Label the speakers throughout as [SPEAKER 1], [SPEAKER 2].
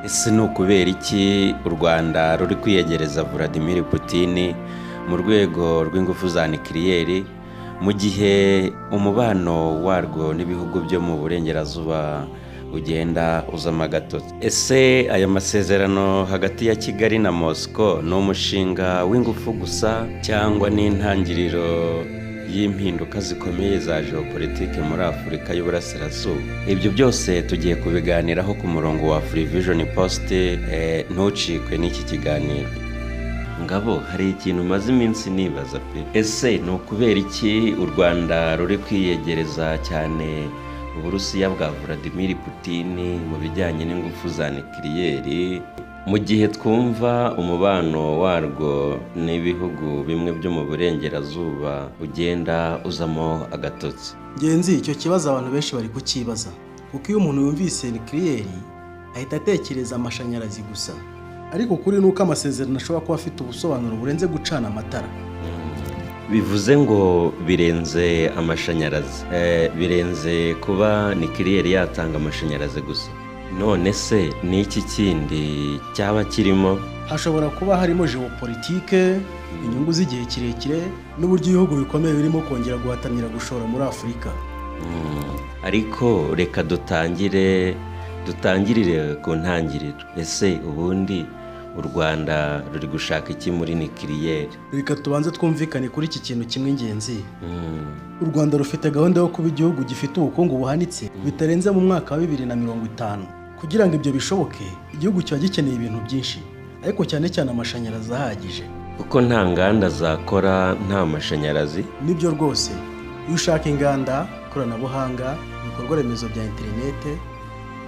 [SPEAKER 1] Ese ni ukubera iki u Rwanda ruri kwiyegereza Vladimir Putin mu rwego rw'ingufu za nikiriyeri mu gihe umubano warwo n'ibihugu byo mu burengerazuba ugenda uzamo agatotsi? Ese aya masezerano hagati ya Kigali na Moscow ni umushinga w'ingufu gusa cyangwa n'intangiriro y'impinduka zikomeye za geopolitike muri Afurika y'Uburasirazuba? Ibyo byose tugiye kubiganiraho ku murongo wa Free Vision Post. Ntucikwe n'iki kiganiro. Ngabo, hari ikintu maze iminsi nibaza pe. Ese ni ukubera iki u Rwanda ruri kwiyegereza cyane Uburusiya bwa Vladimir Putin mu bijyanye n'ingufu za nikiriyeri mu gihe twumva umubano warwo n'ibihugu bimwe byo mu burengerazuba ugenda uzamo agatotsi?
[SPEAKER 2] Ngenzi, icyo kibazo abantu benshi bari kukibaza, kuko iyo umuntu yumvise nikiriyeri ahita atekereza amashanyarazi gusa, ariko kuri nuko amasezerano ashobora kuba afite ubusobanuro burenze gucana amatara.
[SPEAKER 1] Bivuze ngo birenze amashanyarazi, birenze kuba nikiriyeri yatanga amashanyarazi gusa. None se ni iki kindi cyaba kirimo?
[SPEAKER 2] Hashobora kuba harimo geopolitike, inyungu z'igihe kirekire, n'uburyo ibihugu bikomeye birimo kongera guhatanira gushora muri Afurika.
[SPEAKER 1] Ariko reka dutangirire ku ntangiriro. Ese ubundi u Rwanda ruri gushaka iki muri nikiriyeri?
[SPEAKER 2] Reka tubanze twumvikane kuri iki kintu kimwe ngenzi. U Rwanda rufite gahunda yo kuba igihugu gifite ubukungu buhanitse bitarenze mu mwaka wa 2050. Kugira ngo ibyo bishoboke, igihugu kiba gikeneye ibintu byinshi, ariko cyane cyane amashanyarazi ahagije.
[SPEAKER 1] Kuko nta nganda zakora nta mashanyarazi?
[SPEAKER 2] Nibyo rwose. Iyo ushaka inganda, ikoranabuhanga, ibikorwa remezo bya interinete,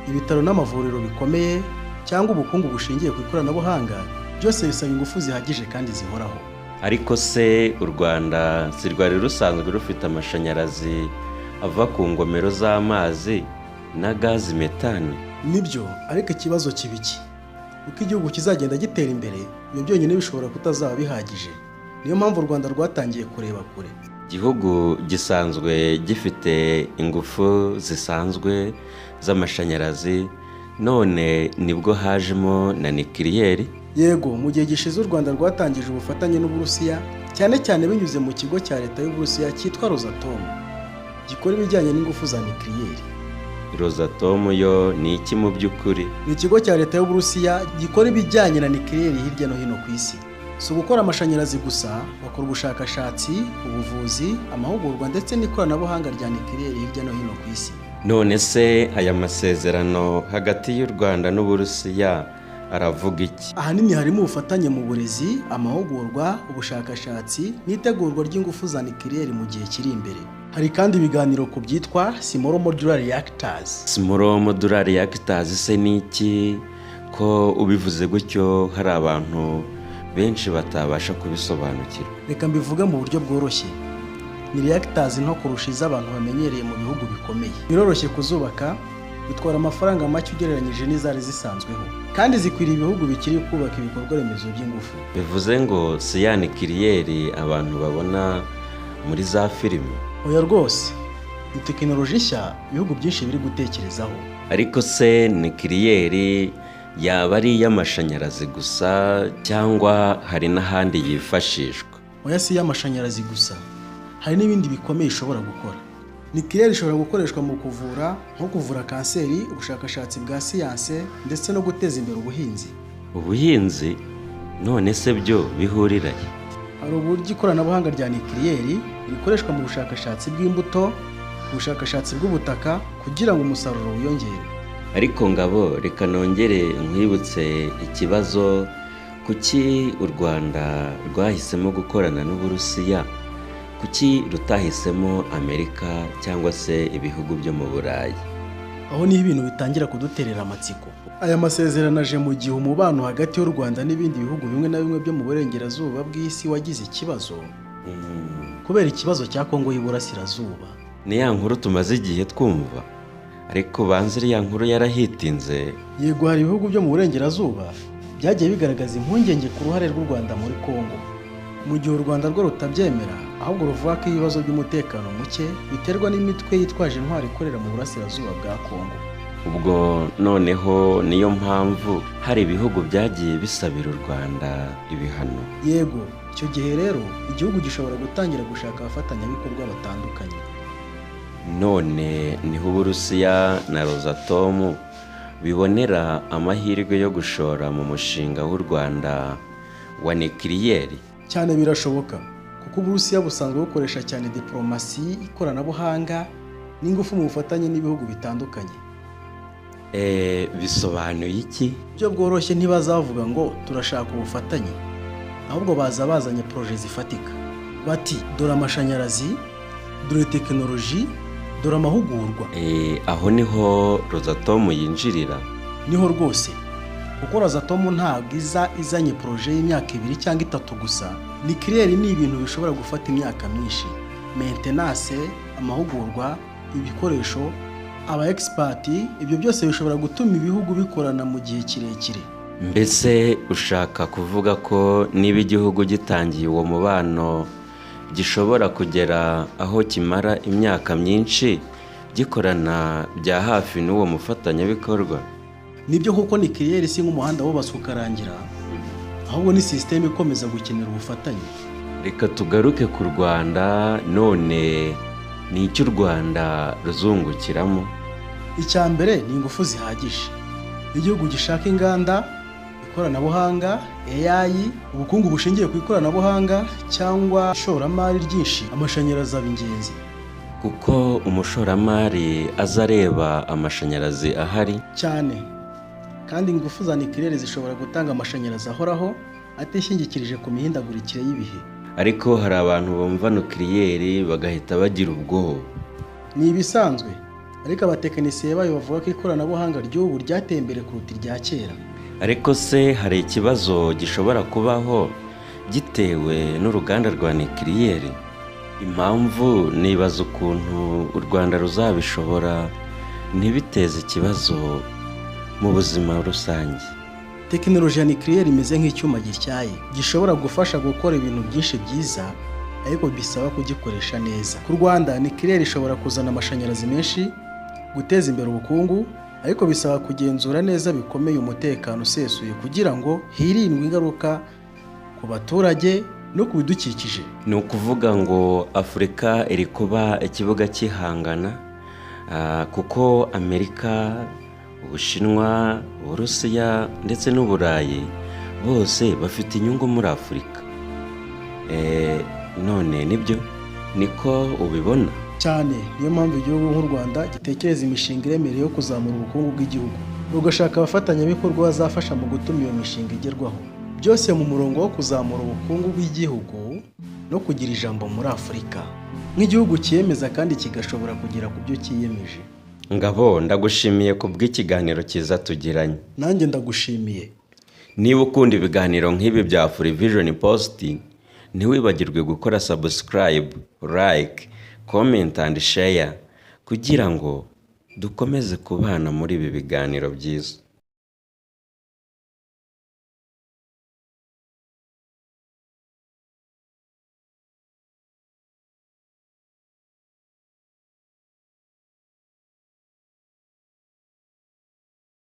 [SPEAKER 2] ibitaro n'amavuriro bikomeye, cyangwa ubukungu bushingiye ku ikoranabuhanga, byose bisaba ingufu zihagije kandi zihoraho.
[SPEAKER 1] Ariko se u Rwanda si rwari rusanzwe rufite amashanyarazi ava ku ngomero z'amazi na gazi metani?
[SPEAKER 2] Nibyo, ariko ikibazo kibiki, uko igihugu kizagenda gitera imbere, ibyo byonyine bishobora kutazaba bihagije. Niyo mpamvu u Rwanda rwatangiye kureba kure.
[SPEAKER 1] Igihugu gisanzwe gifite ingufu zisanzwe z'amashanyarazi, none nibwo hajemo na nikiriyeri?
[SPEAKER 2] Yego, mu gihe gishize u Rwanda rwatangije ubufatanye n'Uburusiya, cyane cyane binyuze mu kigo cya leta y'Uburusiya cyitwa Rosatom, gikora ibijyanye n'ingufu za nikiriyeri.
[SPEAKER 1] Rosatom yo ni iki mu by'ukuri?
[SPEAKER 2] Ni ikigo cya leta y'Uburusiya gikora ibijyanye na nikiriyeri hirya no hino ku isi. Si ugukora amashanyarazi gusa, bakora ubushakashatsi, ubuvuzi, amahugurwa ndetse n'ikoranabuhanga rya nikiriyeri hirya no hino ku isi.
[SPEAKER 1] None se aya masezerano hagati y'u Rwanda n'Uburusiya aravuga iki?
[SPEAKER 2] Ahanini harimo ubufatanye mu burezi, amahugurwa, ubushakashatsi n'itegurwa ry'ingufu za nikiriyeri mu gihe kiri imbere. Hari kandi ibiganiro ku byitwa Small Modular Reactors.
[SPEAKER 1] Small Modular Reactors se ni iki? Ko ubivuze gutyo hari abantu benshi batabasha kubisobanukirwa.
[SPEAKER 2] Reka mbivuge mu buryo bworoshye. Ni reactors nto kurusha iz'abantu bamenyereye mu bihugu bikomeye. Biroroshye kuzubaka, bitwara amafaranga make ugereranyije n'izari zisanzweho, kandi zikwiriye ibihugu bikiri kubaka ibikorwa remezo by'ingufu.
[SPEAKER 1] Bivuze ngo si ya nikiriyeri abantu babona muri za filime?
[SPEAKER 2] Oya rwose, ni tekinoloji nshya ibihugu byinshi biri gutekerezaho.
[SPEAKER 1] Ariko se nikiriyeri yaba ari iy'amashanyarazi gusa cyangwa hari n'ahandi yifashishwa?
[SPEAKER 2] Oya, si iy'amashanyarazi gusa, hari n'ibindi bikomeye ishobora gukora. Nikiriyeri ishobora gukoreshwa mu kuvura, nko kuvura kanseri, ubushakashatsi bwa siyanse ndetse no guteza imbere ubuhinzi.
[SPEAKER 1] Ubuhinzi? None se byo bihurirahe?
[SPEAKER 2] Hari uburyo ikoranabuhanga rya nikiriyeri rikoreshwa mu bushakashatsi bw'imbuto, ubushakashatsi bw'ubutaka, kugira ngo umusaruro wiyongere.
[SPEAKER 1] Ariko Ngabo, reka nongere nkwibutse ikibazo. Kuki u Rwanda rwahisemo gukorana n'Uburusiya? Kuki rutahisemo Amerika cyangwa se ibihugu byo mu Burayi?
[SPEAKER 2] Aho niho ibintu bitangira kuduterera amatsiko. Aya masezerano aje mu gihe umubano hagati y'u Rwanda n'ibindi bihugu bimwe na bimwe byo mu burengerazuba bw'isi wagize ikibazo, kubera ikibazo cya Kongo y'Iburasirazuba.
[SPEAKER 1] Ni ya nkuru tumaze igihe twumva, ariko banze iriya nkuru yarahitinze.
[SPEAKER 2] Yego, hari ibihugu byo mu burengerazuba byagiye bigaragaza impungenge ku ruhare rw'u Rwanda muri Kongo, mu gihe u Rwanda rwo rutabyemera, ahubwo ruvuga ko ibibazo by'umutekano muke biterwa n'imitwe yitwaje intwari ikorera mu burasirazuba bwa Kongo.
[SPEAKER 1] ubwo noneho niyo mpamvu hari ibihugu byagiye bisabira u Rwanda ibihano.
[SPEAKER 2] yego icyo gihe rero igihugu gishobora gutangira gushaka abafatanyabikorwa batandukanye.
[SPEAKER 1] None niho Uburusiya na Rosatom bibonera amahirwe yo gushora mu mushinga w'u Rwanda wa nucleaire?
[SPEAKER 2] Cyane birashoboka kuko Uburusiya busanzwe bukoresha cyane diplomasi, ikoranabuhanga n'ingufu mu bufatanye n'ibihugu bitandukanye.
[SPEAKER 1] Bisobanuye iki?
[SPEAKER 2] Byo bworoshye ntibazavuga ngo turashaka ubufatanye, ahubwo baza bazanye proje zifatika. Bati dore amashanyarazi, dore tekinoloji, dore amahugurwa.
[SPEAKER 1] Aho niho Rosatom yinjirira?
[SPEAKER 2] Niho rwose, kuko Rosatom ntabwo izanye proje y'imyaka 2 cyangwa 3 gusa. Nucleaire ni ibintu bishobora gufata imyaka myinshi. Maintenance, amahugurwa, ibikoresho, aba expert, ibyo byose bishobora gutuma ibihugu bikorana mu gihe kirekire.
[SPEAKER 1] Mbese ushaka kuvuga ko niba igihugu gitangiye uwo mubano gishobora kugera aho kimara imyaka myinshi gikorana bya hafi n'uwo mufatanyabikorwa?
[SPEAKER 2] Nibyo kuko nucleaire si nk'umuhanda wubatswe ukarangira, ahubwo ni system ikomeza gukenera ubufatanye.
[SPEAKER 1] Reka tugaruke ku Rwanda. None ni icyo u Rwanda ruzungukiramo?
[SPEAKER 2] Icya mbere ni ingufu zihagije. Igihugu gishaka inganda, ikoranabuhanga, AI, ubukungu bushingiye ku ikoranabuhanga cyangwa ishoramari ryinshi, amashanyarazi aba ingenzi.
[SPEAKER 1] Kuko umushoramari azareba amashanyarazi ahari
[SPEAKER 2] cyane, kandi ingufu za nucleaire zishobora gutanga amashanyarazi ahoraho atishingikirije ku mihindagurikire y'ibihe.
[SPEAKER 1] Ariko hari abantu bumva nucleaire bagahita bagira ubwoba.
[SPEAKER 2] Ni ibisanzwe, ariko abatekinisiye bayo bavuga ko ikoranabuhanga ry'ubu ryateye imbere kuruta irya kera.
[SPEAKER 1] Ariko se hari ikibazo gishobora kubaho gitewe n'uruganda rwa nucleaire? Impamvu nibaza ukuntu u Rwanda ruzabishobora ntibiteze ikibazo mu buzima rusange.
[SPEAKER 2] Tekinoloji ya nucleaire imeze nk'icyuma gityaye, gishobora gufasha gukora ibintu byinshi byiza, ariko bisaba kugikoresha neza. Ku Rwanda nucleaire ishobora kuzana amashanyarazi menshi, guteza imbere ubukungu, ariko bisaba kugenzura neza bikomeye umutekano usesuye kugira ngo hirindwe ingaruka ku baturage no ku bidukikije.
[SPEAKER 1] Ni ukuvuga ngo Afurika iri kuba ikibuga cy'ihangana, kuko Amerika, Ubushinwa, Uburusiya ndetse n'Uburayi bose bafite inyungu muri Afurika. None nibyo niko ubibona?
[SPEAKER 2] Cyane, niyo mpamvu igihugu nk'u Rwanda gitekereza imishinga iremereye yo kuzamura ubukungu bw'igihugu, rugashaka abafatanyabikorwa bazafasha mu gutuma iyo mishinga igerwaho, byose mu murongo wo kuzamura ubukungu bw'igihugu no kugira ijambo muri Afurika, nk'igihugu cyiyemeza kandi kigashobora kugera ku byo cyiyemeje.
[SPEAKER 1] Ngabo, ndagushimiye ku bw'ikiganiro cyiza tugiranye.
[SPEAKER 2] Nanjye ndagushimiye.
[SPEAKER 1] Niba ukunda ibiganiro nk'ibi bya Afrivision Post, ntiwibagirwe gukora subscribe, like, comment and share kugira ngo dukomeze kubana muri ibi biganiro byiza.